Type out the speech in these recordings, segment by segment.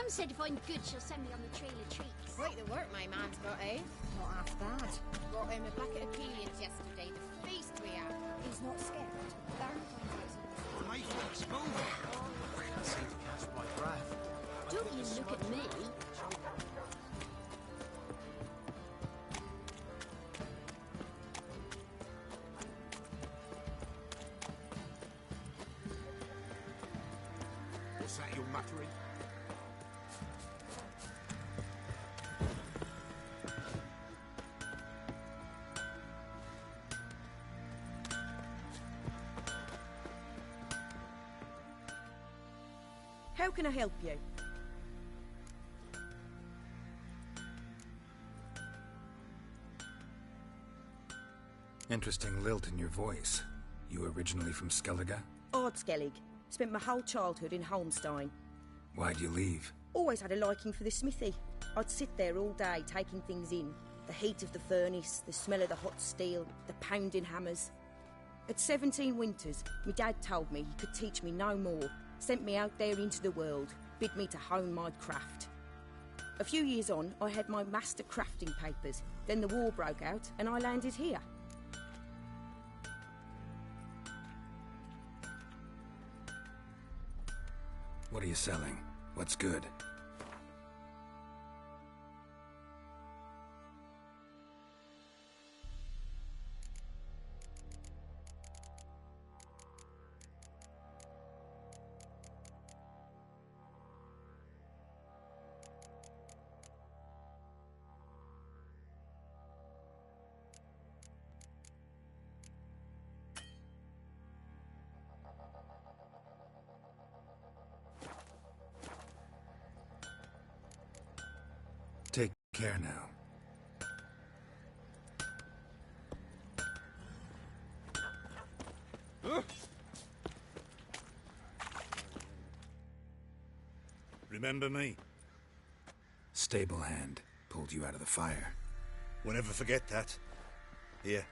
Mum said if I'm good, she'll send me on the trail of treats. Quite the work my man's got, eh? Not half bad. Brought him a bucket of peelings yesterday. The feast we had. He's not scared. Baron finds out something. My feet's moving. I can seem to catch my breath. Don't you look at me. What's that you're muttering? How can I help you? Interesting lilt in your voice. You originally from Skellige? Ardskellig. Spent my whole childhood in Holmstein. Why'd you leave? Always had a liking for the smithy. I'd sit there all day taking things in. The heat of the furnace, the smell of the hot steel, the pounding hammers. At 17 winters, my dad told me he could teach me no more. Sent me out there into the world, bid me to hone my craft. A few years on, I had my master crafting papers. Then the war broke out and I landed here. What are you selling? What's good? Take care now. Remember me? Stable hand pulled you out of the fire. We'll never forget that. Here,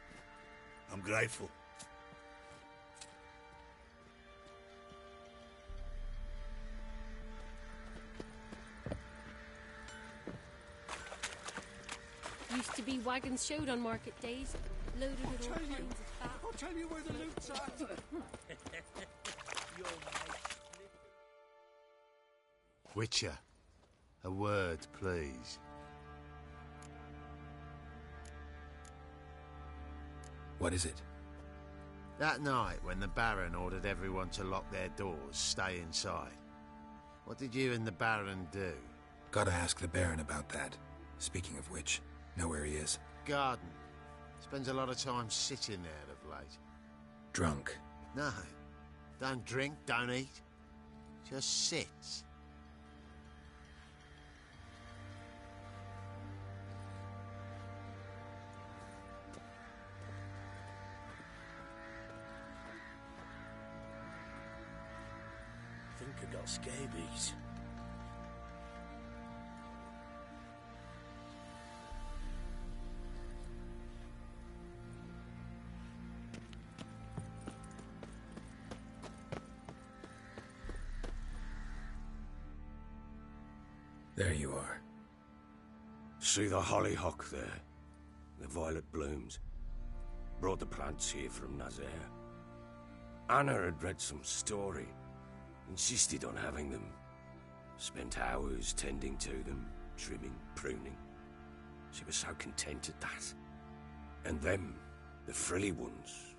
I'm grateful. Used to be wagons showed on market days, loaded with all kinds of fat. I'll tell you where the loot's at. Witcher, a word, please. What is it? That night when the Baron ordered everyone to lock their doors, stay inside. What did you and the Baron do? Gotta ask the Baron about that. Speaking of which, know where he is? Garden. Spends a lot of time sitting there of late. Drunk. No. Don't drink, don't eat. Just sits. I think I got scabies. There you are. See the hollyhock there? The violet blooms. Brought the plants here from Nazaire. Anna had read some story. Insisted on having them. Spent hours tending to them, trimming, pruning. She was so content at that. And them, the frilly ones,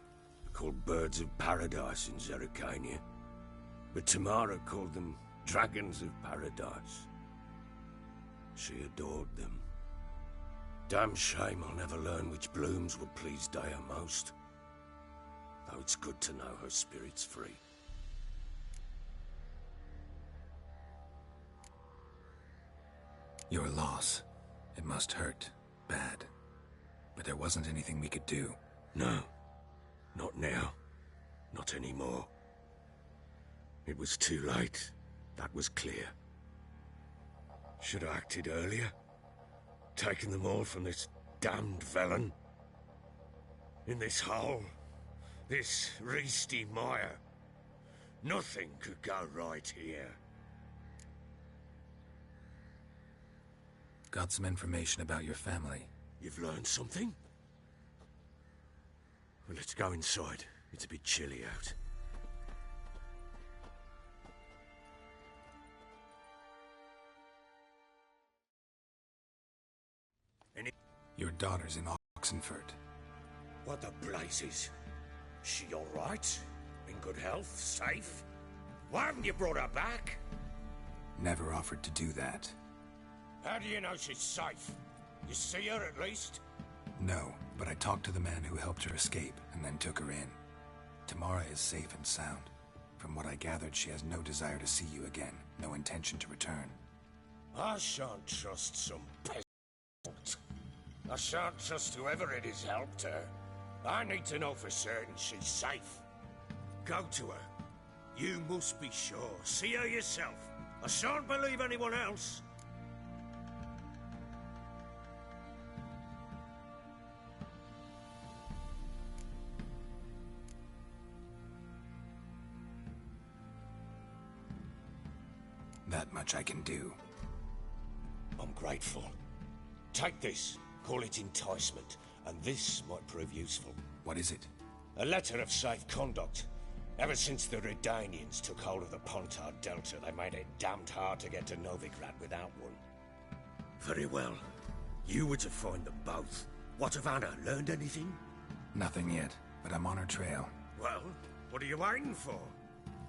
are called birds of paradise in Zerrikania. But Tamara called them dragons of paradise. She adored them. Damn shame I'll never learn which blooms would please Daya most. Though it's good to know her spirit's free. Your loss. It must hurt. Bad. But there wasn't anything we could do. No. Not now. Not anymore. It was too late. That was clear. Should have acted earlier. Taken them all from this damned Velen. In this hole. This Reesty mire. Nothing could go right here. Got some information about your family. You've learned something? Well, let's go inside. It's a bit chilly out. Your daughter's in Oxenfurt. What the blazes? She all right? In good health? Safe? Why haven't you brought her back? Never offered to do that. How do you know she's safe? You see her at least? No, but I talked to the man who helped her escape and then took her in. Tamara is safe and sound. From what I gathered, she has no desire to see you again, no intention to return. I shan't trust some peasant. I shan't trust whoever it is helped her. I need to know for certain she's safe. Go to her. You must be sure. See her yourself. I shan't believe anyone else. That much I can do. I'm grateful. Take this. Call it enticement, and this might prove useful. What is it? A letter of safe conduct. Ever since the Redanians took hold of the Pontar Delta, they made it damned hard to get to Novigrad without one. Very well. You were to find them both. What of Anna? Learned anything? Nothing yet, but I'm on her trail. Well, what are you waiting for?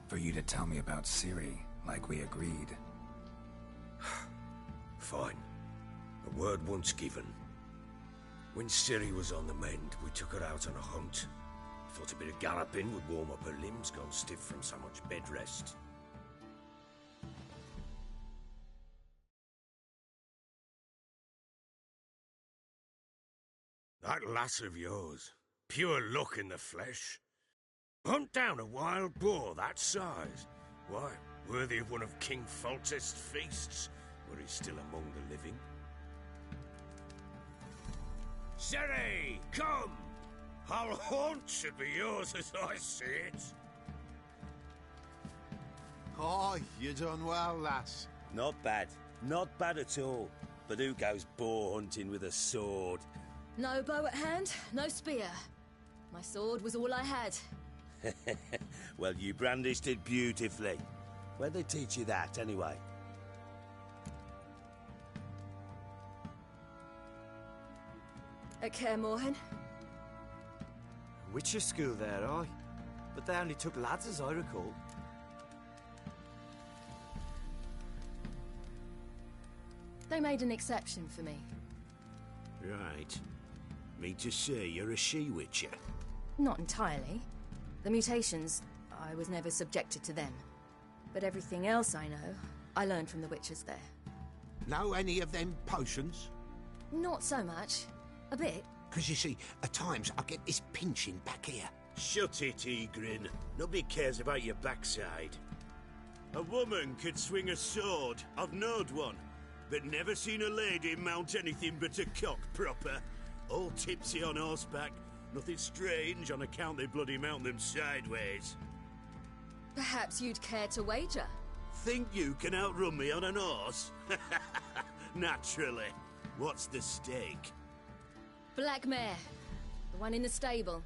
For you to tell me about Ciri, like we agreed. Fine. A word once given. When Ciri was on the mend, we took her out on a hunt. Thought a bit of galloping would warm up her limbs, gone stiff from so much bed rest. That lass of yours, pure luck in the flesh. Hunt down a wild boar that size. Why, worthy of one of King Foltest's feasts, where he's still among the living. Ciri, come! Our haunt should be yours as I see it. Oh, you done well, lass. Not bad. Not bad at all. But who goes boar hunting with a sword? No bow at hand, no spear. My sword was all I had. Well, you brandished it beautifully. Where'd they teach you that, anyway? At Kaer Morhen. Witcher school there, aye. But they only took lads, as I recall. They made an exception for me. Right. Mean to say you're a she-witcher? Not entirely. The mutations, I was never subjected to them. But everything else I know, I learned from the witches there. Know any of them potions? Not so much. A bit. Because you see, at times I get this pinching back here. Shut it, Egrin. Nobody cares about your backside. A woman could swing a sword. I've knowed one. But never seen a lady mount anything but a cock proper. All tipsy on horseback. Nothing strange on account they bloody mount them sideways. Perhaps you'd care to wager? Think you can outrun me on an horse? Naturally. What's the stake? Black mare. The one in the stable.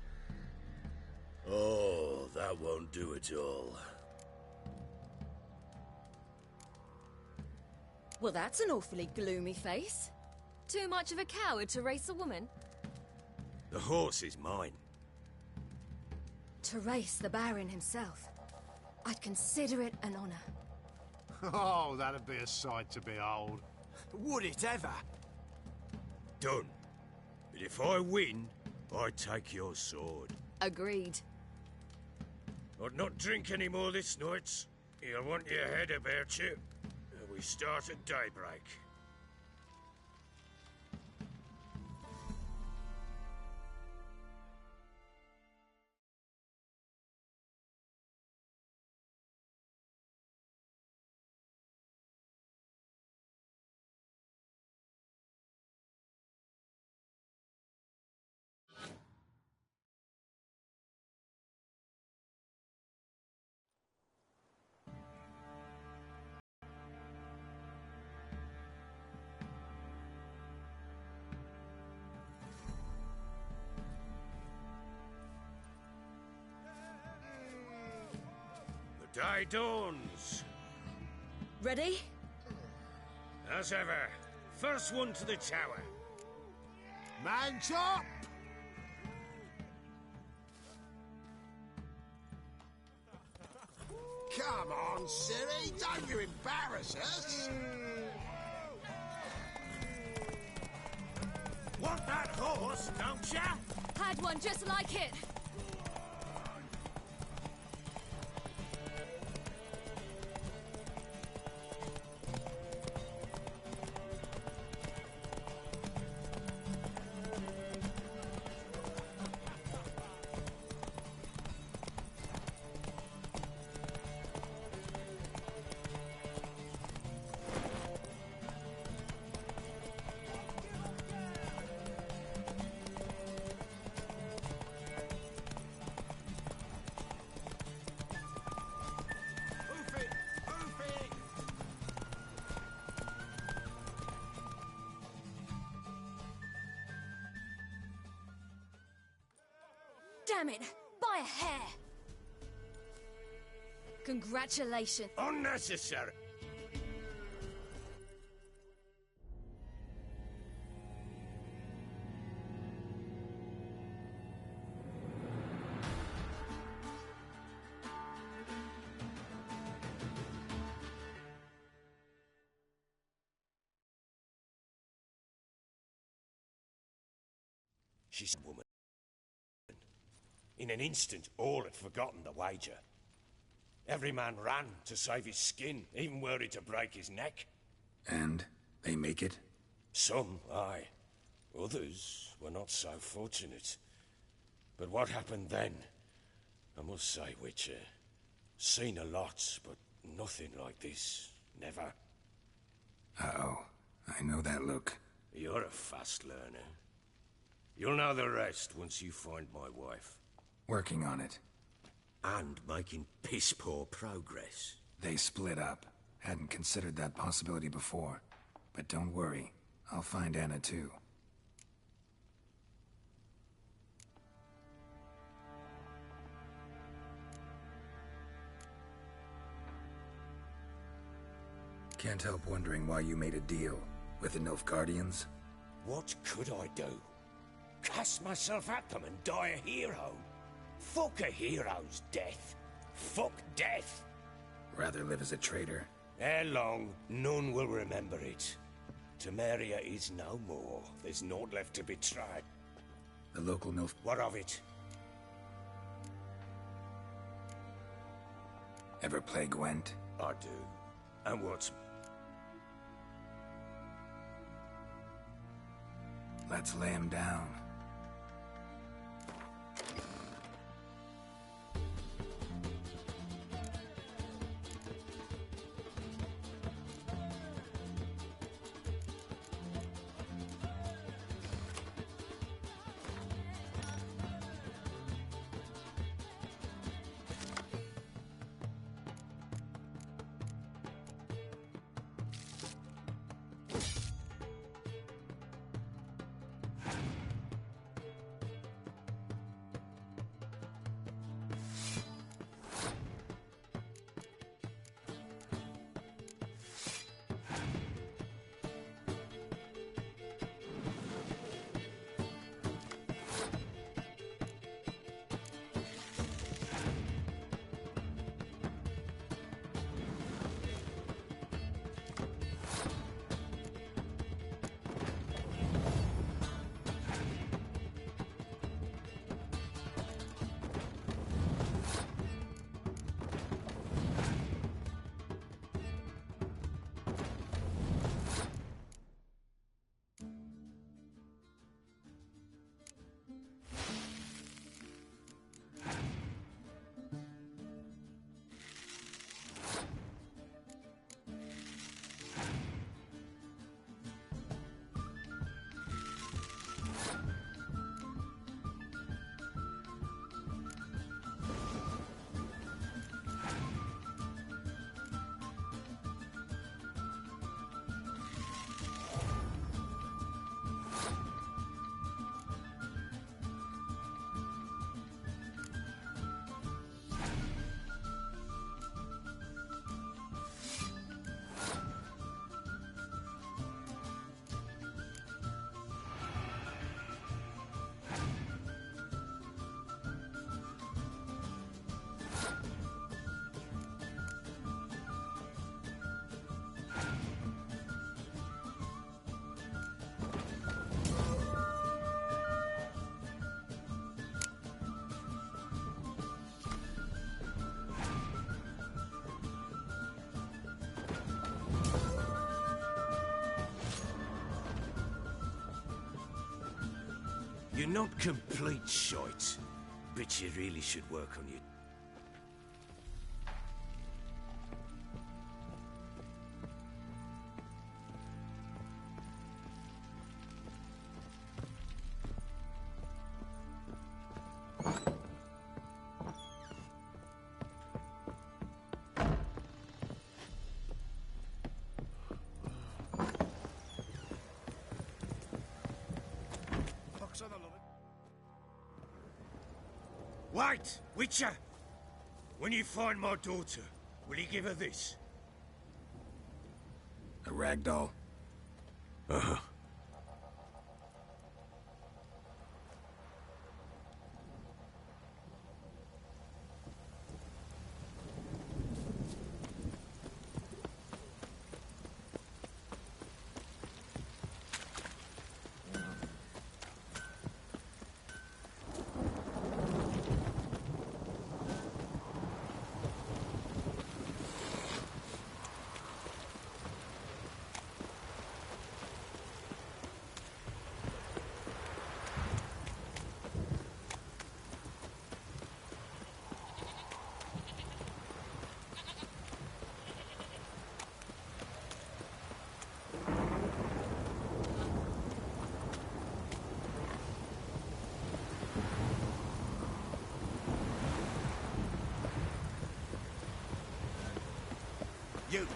Oh, that won't do at all. Well, that's an awfully gloomy face. Too much of a coward to race a woman? The horse is mine. To race the Baron himself. I'd consider it an honor. Oh, that'd be a sight to behold. Would it ever? Done. But if I win, I take your sword. Agreed. I'd not drink any more this night. You'll want your head about you. We start at daybreak. Day dawns. Ready? As ever, first one to the tower. Man chop! Come on, Ciri, don't you embarrass us! Want that horse, don't ya? Had one just like it. Damn it! By a hair! Congratulations. Unnecessary. She's a woman. In an instant, all had forgotten the wager. Every man ran to save his skin, even worried to break his neck. And they make it? Some, aye. Others were not so fortunate. But what happened then? I must say, Witcher, seen a lot, but nothing like this. Never. Uh-oh. I know that look. You're a fast learner. You'll know the rest once you find my wife. Working on it. And making piss-poor progress. They split up. Hadn't considered that possibility before. But don't worry. I'll find Anna too. Can't help wondering why you made a deal with the Nilfgaardians. What could I do? Cast myself at them and die a hero? Fuck a hero's death. Fuck death. Rather live as a traitor. Ere long, none will remember it. Temeria is no more. There's naught left to betray. The local Nilf... What of it? Ever play Gwent? I do. And what's... Let's lay him down. You're not complete shite, but you really should work on your... Wait, Witcher! When you find my daughter, will you give her this? A rag doll. Uh-huh. You!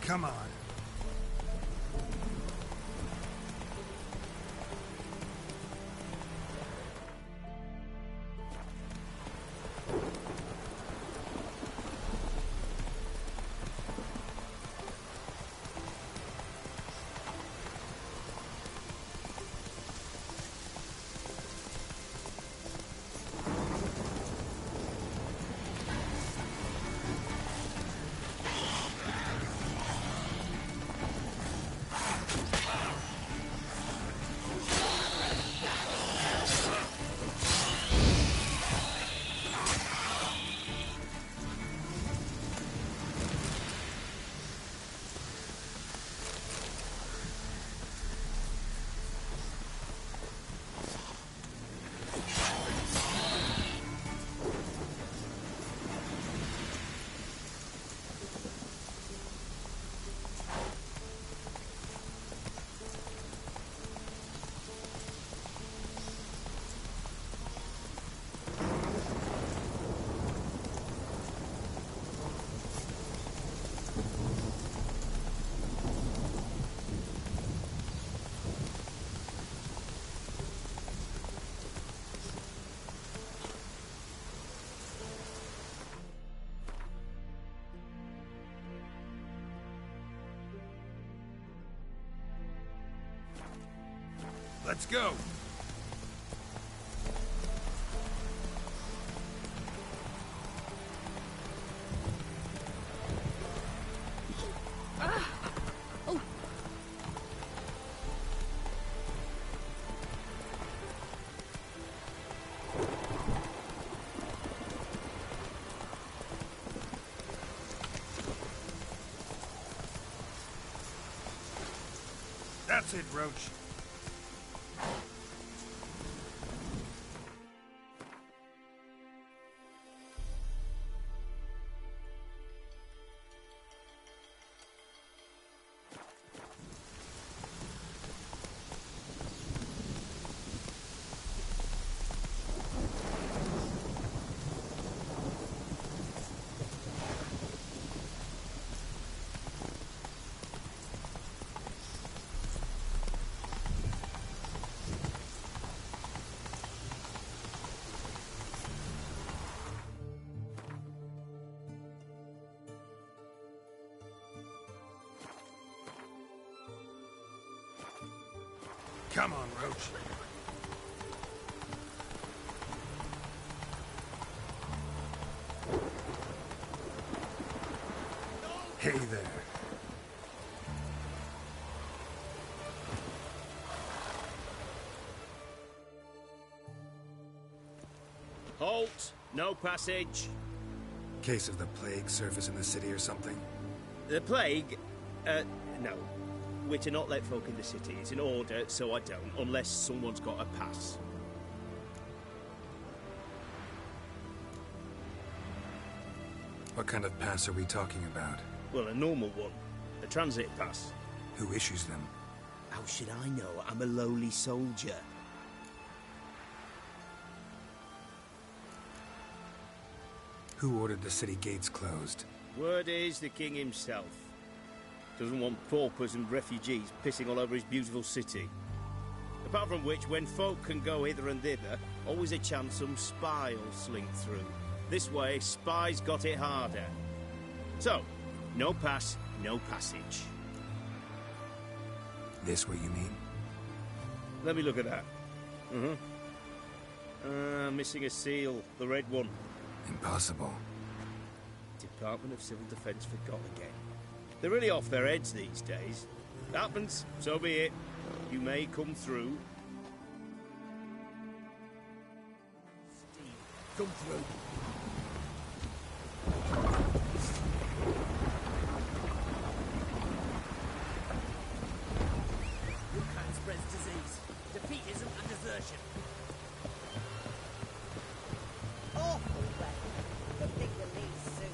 Come on. Let's go. That's it, Roach. Come on, Roach. Hey there. Halt! No passage. Case of the plague surface in the city or something? The plague? No. We're to not let folk in the city. It's an order, so I don't, unless someone's got a pass. What kind of pass are we talking about? Well, a normal one. A transit pass. Who issues them? How should I know? I'm a lowly soldier. Who ordered the city gates closed? Word is the king himself. Doesn't want paupers and refugees pissing all over his beautiful city. Apart from which, when folk can go hither and thither, always a chance some spy will slink through. This way, spies got it harder. So, no pass, no passage. This what you mean? Let me look at that. Missing a seal, the red one. Impossible. Department of Civil Defence forgot again. They're really off their heads these days. Happens, so be it. You may come through. Steve, come through. Wuhan spreads disease, defeatism and desertion. Awful weather. Good thing we'll leave soon.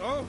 Oh!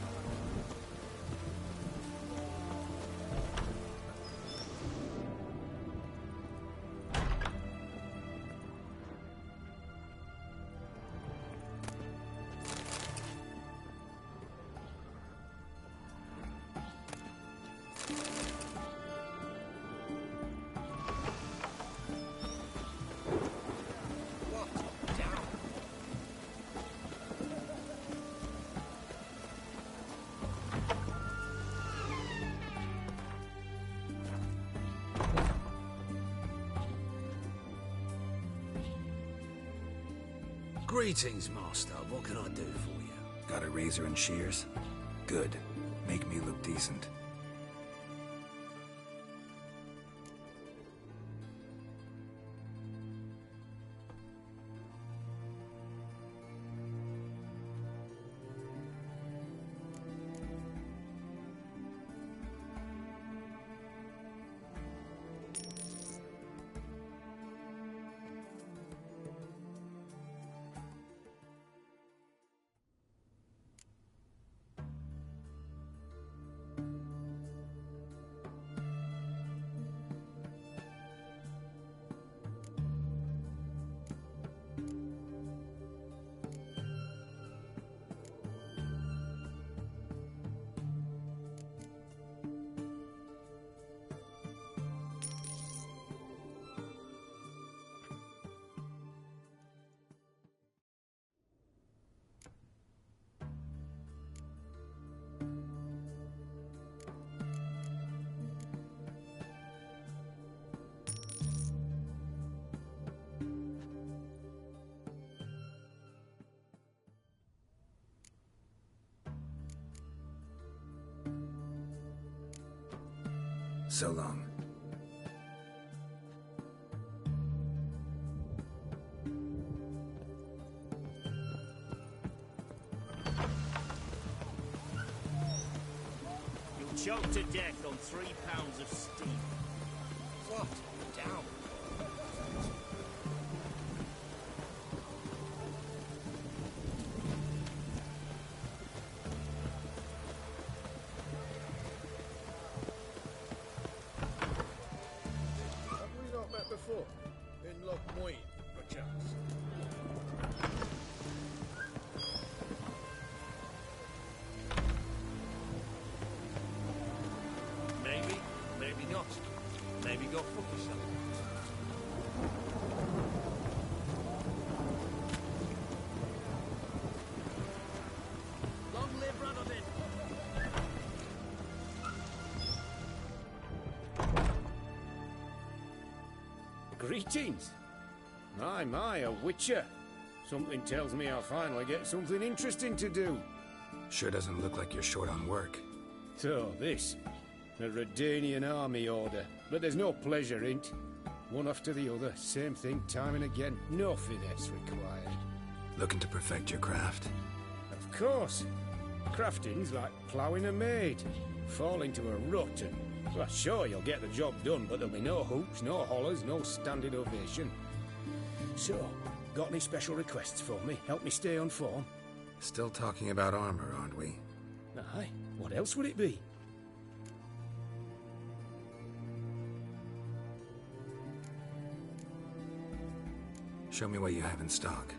Greetings, Master. What can I do for you? Got a razor and shears? Good. Make me look decent. So long. You'll choke to death on 3 pounds of steam. What? Down. Have we not met before? In Lochmoyne, perchance? Maybe, maybe not. Maybe go fuck yourself. Long live Radovid! Greetings. My, a witcher. Something tells me I'll finally get something interesting to do. Sure doesn't look like you're short on work. So, this. A Redanian army order. But there's no pleasure in't. One after the other, same thing time and again. No finesse required. Looking to perfect your craft? Of course. Crafting's like ploughing a maid. Fall into a rut and... Well, sure, you'll get the job done, but there'll be no hoops, no hollers, no standing ovation. So, got any special requests for me? Help me stay on form? Still talking about armor, aren't we? Aye. What else would it be? Show me what you have in stock.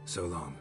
So long.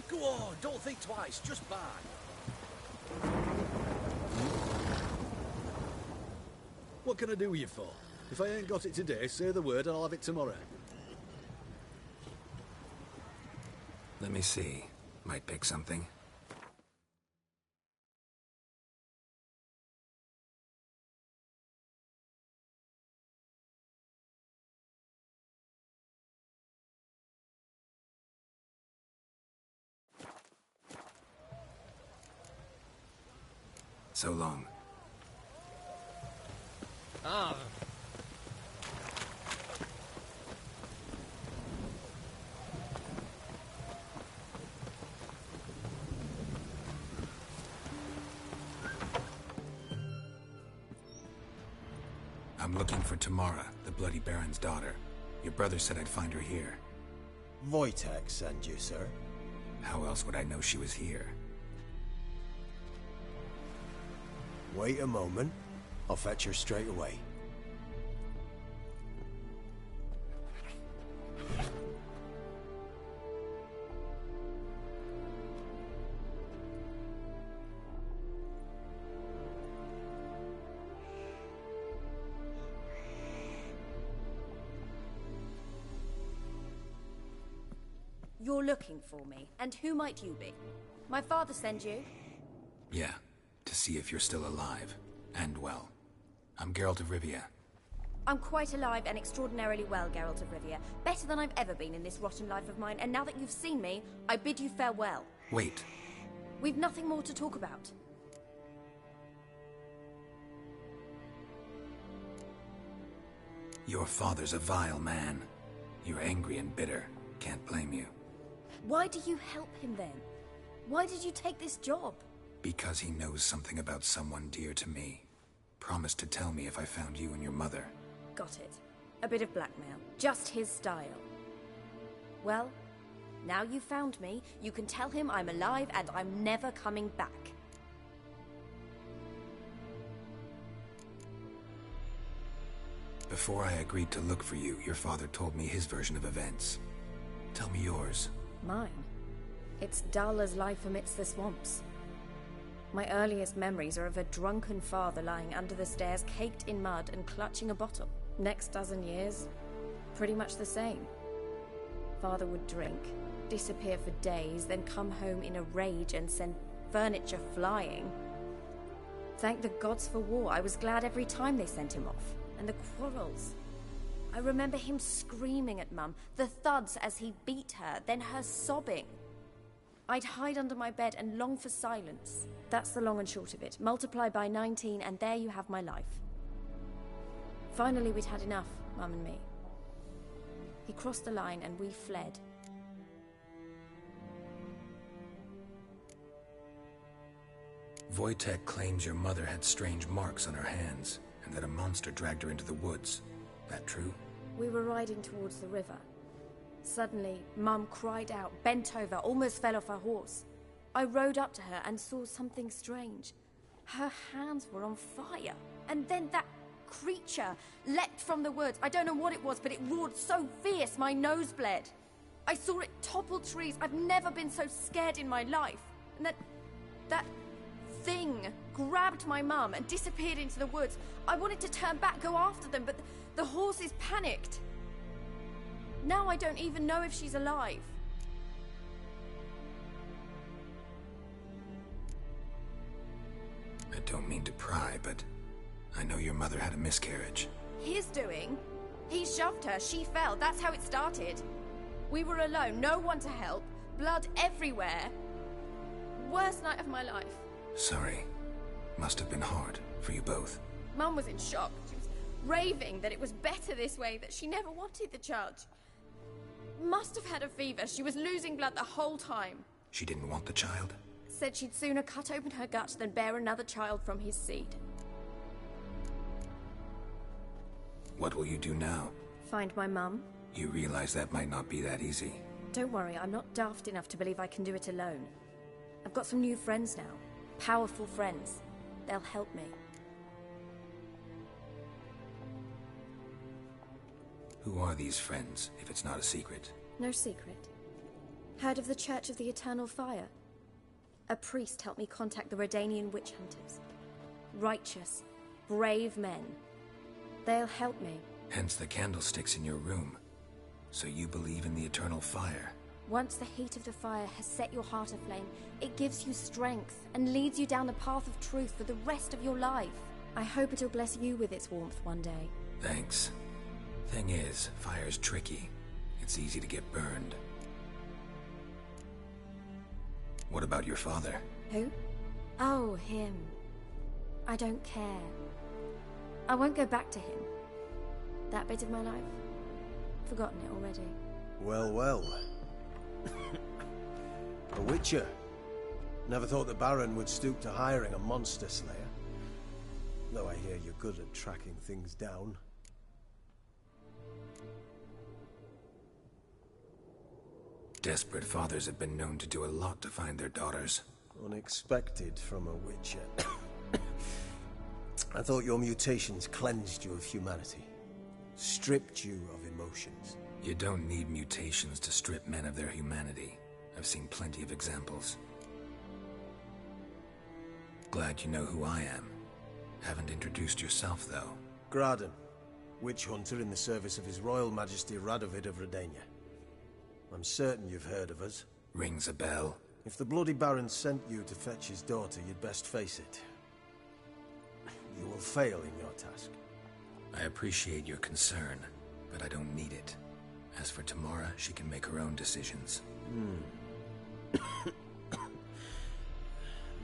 Go on, don't think twice, just buy. What can I do you for? If I ain't got it today, say the word and I'll have it tomorrow. Let me see. Might pick something. So long. Ah. I'm looking for Tamara, the Bloody Baron's daughter. Your brother said I'd find her here. Wojtek sent you, sir. How else would I know she was here? Wait a moment. I'll fetch her straight away. You're looking for me, and who might you be? My father sent you? Yeah, to see if you're still alive. And well. I'm Geralt of Rivia. I'm quite alive and extraordinarily well, Geralt of Rivia. Better than I've ever been in this rotten life of mine, and now that you've seen me, I bid you farewell. Wait. We've nothing more to talk about. Your father's a vile man. You're angry and bitter. Can't blame you. Why do you help him then? Why did you take this job? Because he knows something about someone dear to me. Promised to tell me if I found you and your mother. Got it. A bit of blackmail. Just his style. Well, now you've found me, you can tell him I'm alive and I'm never coming back. Before I agreed to look for you, your father told me his version of events. Tell me yours. Mine? It's dull as life amidst the swamps. My earliest memories are of a drunken father lying under the stairs, caked in mud and clutching a bottle. Next dozen years, pretty much the same. Father would drink, disappear for days, then come home in a rage and send furniture flying. Thank the gods for war. I was glad every time they sent him off. And the quarrels. I remember him screaming at Mum, the thuds as he beat her, then her sobbing. I'd hide under my bed and long for silence. That's the long and short of it. Multiply by 19 and there you have my life. Finally we'd had enough, Mum and me. He crossed the line and we fled. Wojtek claims your mother had strange marks on her hands, and that a monster dragged her into the woods. That true? We were riding towards the river. Suddenly, Mum cried out, bent over, almost fell off her horse. I rode up to her and saw something strange. Her hands were on fire. And then that creature leapt from the woods. I don't know what it was, but it roared so fierce my nose bled. I saw it topple trees. I've never been so scared in my life. And that thing grabbed my mum and disappeared into the woods. I wanted to turn back, go after them, but the horses panicked. Now I don't even know if she's alive. I don't mean to pry, but I know your mother had a miscarriage. His doing? He shoved her, she fell, that's how it started. We were alone, no one to help, blood everywhere. Worst night of my life. Sorry. Must have been hard for you both. Mum was in shock. She was raving that it was better this way, that she never wanted the child. Must have had a fever. She was losing blood the whole time. She didn't want the child? Said she'd sooner cut open her gut than bear another child from his seed. What will you do now? Find my mum. You realize that might not be that easy. Don't worry, I'm not daft enough to believe I can do it alone. I've got some new friends now. Powerful friends. They'll help me. Who are these friends, if it's not a secret? No secret. Heard of the Church of the Eternal Fire? A priest helped me contact the Redanian witch hunters. Righteous, brave men. They'll help me. Hence the candlesticks in your room. So you believe in the eternal fire? Once the heat of the fire has set your heart aflame, it gives you strength and leads you down the path of truth for the rest of your life. I hope it'll bless you with its warmth one day. Thanks. Thing is, fire's tricky. It's easy to get burned. What about your father? Who? Oh, him. I don't care. I won't go back to him. That bit of my life, forgotten it already. Well, well. A witcher. Never thought the Baron would stoop to hiring a monster slayer. Though I hear you're good at tracking things down. Desperate fathers have been known to do a lot to find their daughters. Unexpected from a witcher. I thought your mutations cleansed you of humanity. Stripped you of emotions. You don't need mutations to strip men of their humanity. I've seen plenty of examples. Glad you know who I am. Haven't introduced yourself, though. Graden, witch hunter in the service of His Royal Majesty Radovid of Redania. I'm certain you've heard of us. Rings a bell. If the Bloody Baron sent you to fetch his daughter, you'd best face it. You will fail in your task. I appreciate your concern, but I don't need it. As for Tamara, she can make her own decisions.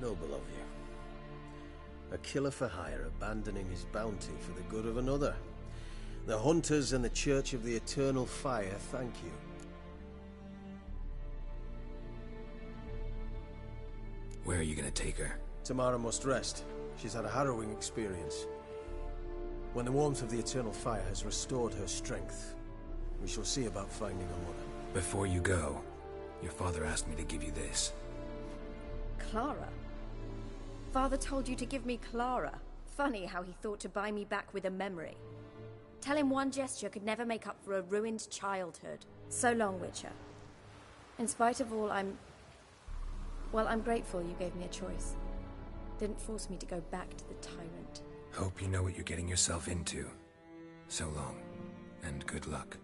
Noble of you. A killer for hire abandoning his bounty for the good of another. The Hunters and the Church of the Eternal Fire thank you. Where are you gonna take her? Tamara must rest. She's had a harrowing experience. When the warmth of the Eternal Fire has restored her strength, we shall see about finding her mother. Before you go, your father asked me to give you this. Clara? Father told you to give me Clara. Funny how he thought to buy me back with a memory. Tell him one gesture could never make up for a ruined childhood. So long, Witcher. In spite of all, I'm grateful you gave me a choice. Didn't force me to go back to the tyrant. Hope you know what you're getting yourself into. So long, and good luck.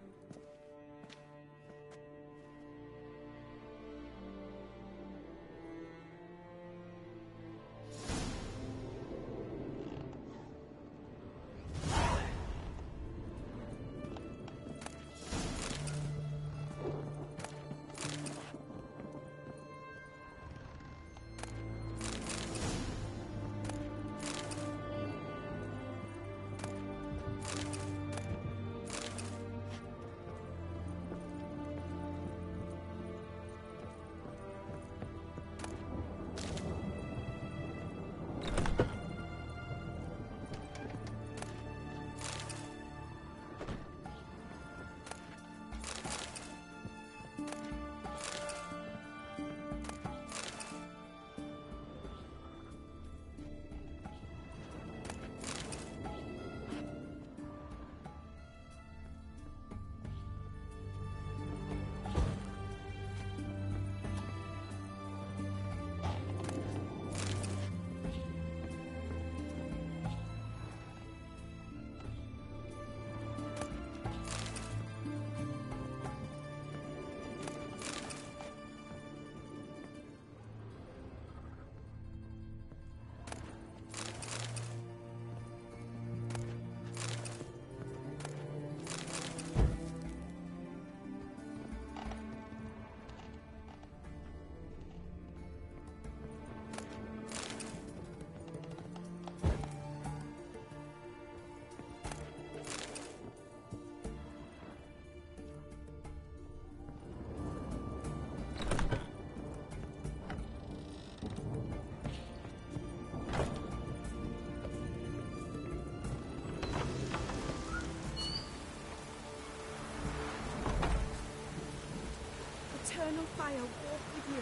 Eternal Fire walk with you.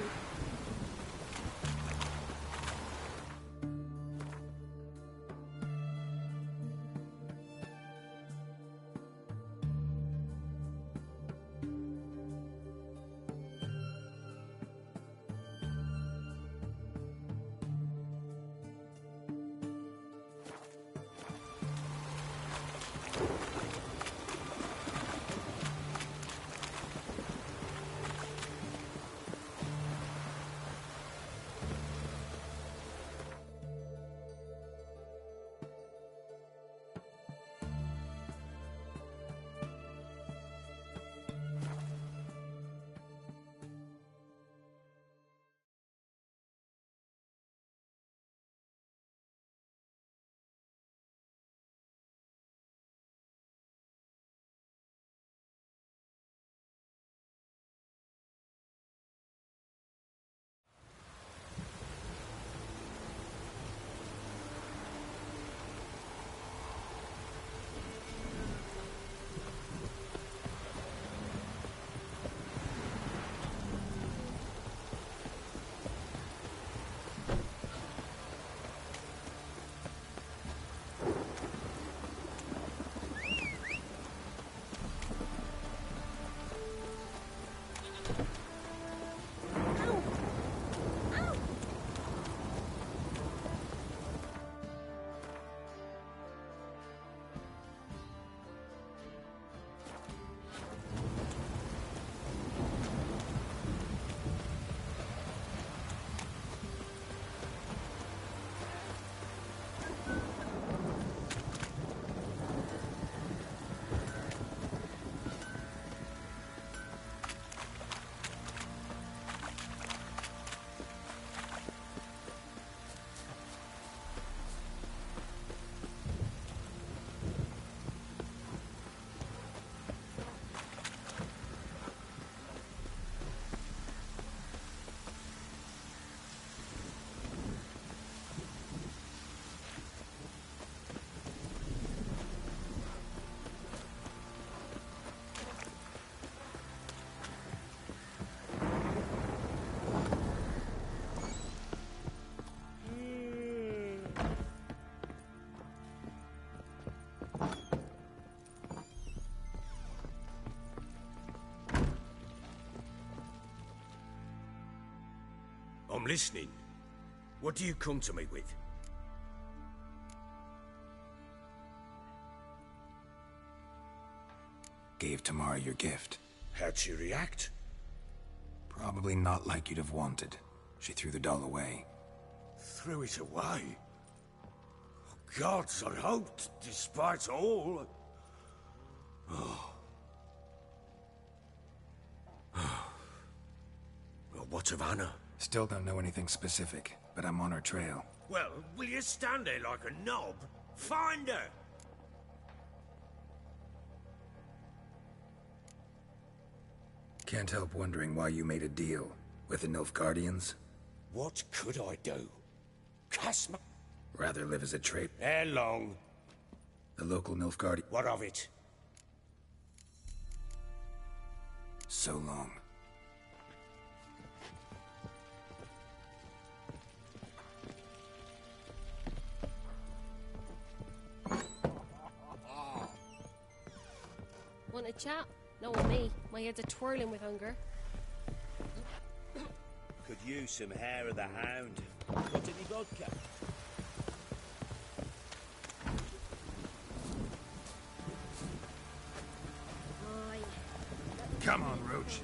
I'm listening. What do you come to me with? Gave Tamara your gift. How'd she react? Probably not like you'd have wanted. She threw the doll away. Threw it away? Oh, gods, I hoped, despite all... Oh. Well, what of Anna? Still don't know anything specific, but I'm on her trail. Well, will you stand there like a knob? Find her! Can't help wondering why you made a deal with the Nilfgaardians. What could I do? Casma? Rather live as a traitor. How long? The local Nilfgaardi. What of it? So long. Want a chat? No, me. My head's a twirling with hunger. Could use some hair of the hound. Got any vodka? Come on, Roach.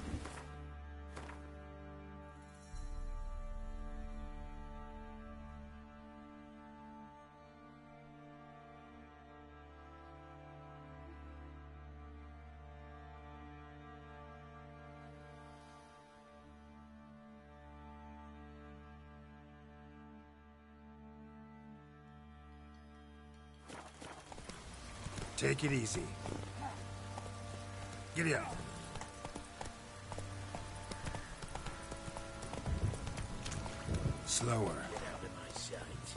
Take it easy. Giddy up. Slower. Get out of my sight.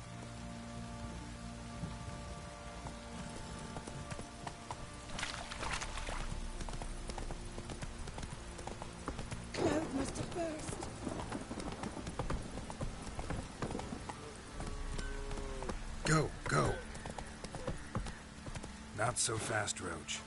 Cloud must have burst. Go, go. Not so fast, Roach.